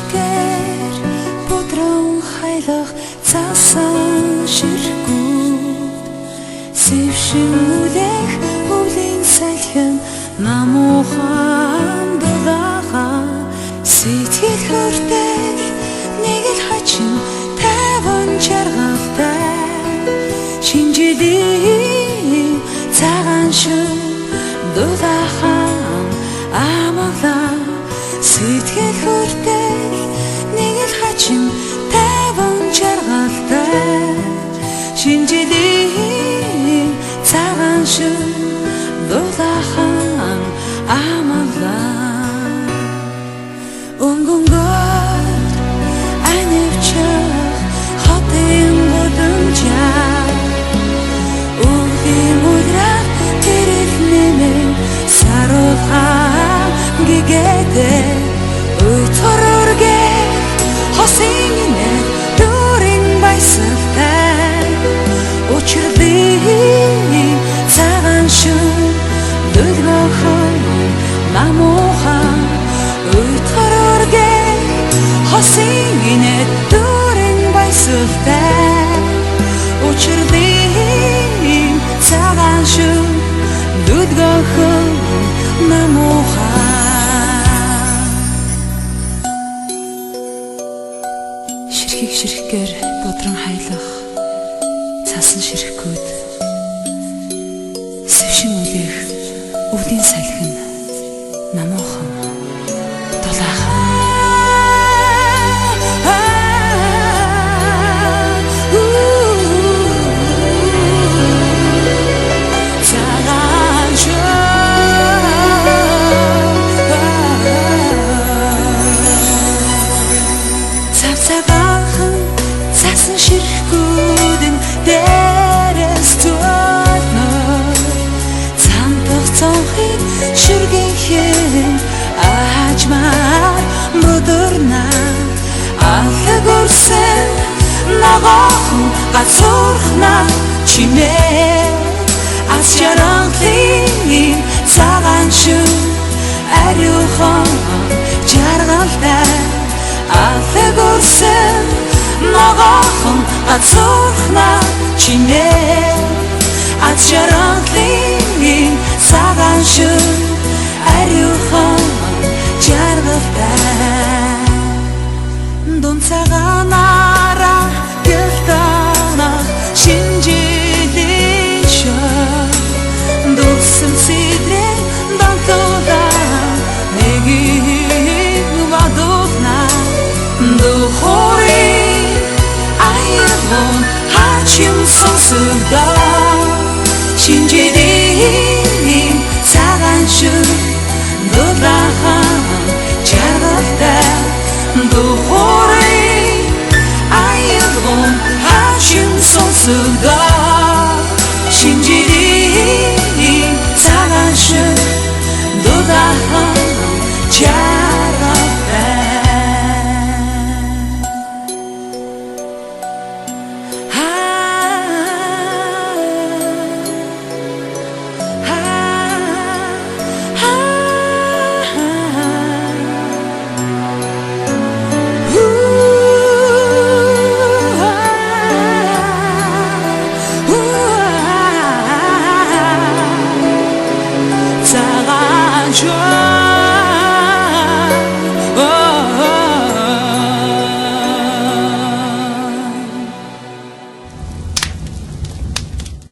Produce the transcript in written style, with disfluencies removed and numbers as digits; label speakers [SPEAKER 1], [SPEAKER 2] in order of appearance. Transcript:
[SPEAKER 1] ширхгээр бүдрэн хайлах цасан ширхгүүд сэвшүүлэх өвлийн салхин намуухан дулаахан сэтгэл хүртэл нэг л хачин таван жаргалтай шинжлэлийн цагаан шин дулаахан амгалан сэтгэл хүртэл нэг л хачин таван жаргалтай шинжлэлийн цагаан шин дулаахан амгалан өнгөнгөөр анивчих хотын гудамжаа өвлийн удраг тэрэг нэмэн саруулхан гигэдэ өйтөрөргэй хосын дөрийн баясалтай учирлын цагаан шин дөлгөөхөн намуухан өйтөрөргэй хосын дөрийн баясалтай учирлын цагаан шин дөлгөөхөн намуухан ширхэг ширхгээр будран хайлах цасан ширхгүүд сэвшин үлэх өвлийн салхин намуухан дулаахан цагаахан цасан ширхгүүдэн дээрээс туутнаа цамтах цонхыг шүргийхэн аажмаар бүдөрнө алхаг өрсөн ногоохон гацуурхна чимээ аз жаргалын цагаан шин ариухан жаргалтай алхаг өрсөн ногоохон гацуурхна чимээ аз жаргалын цагаан шин ариухан жаргалтай дун цагаанаараа гэлтанах шинжлэлийн шар дүүсэн сэтрэн дантуулаа нэгийг бадуухна духори аягон хачим сонсогдоо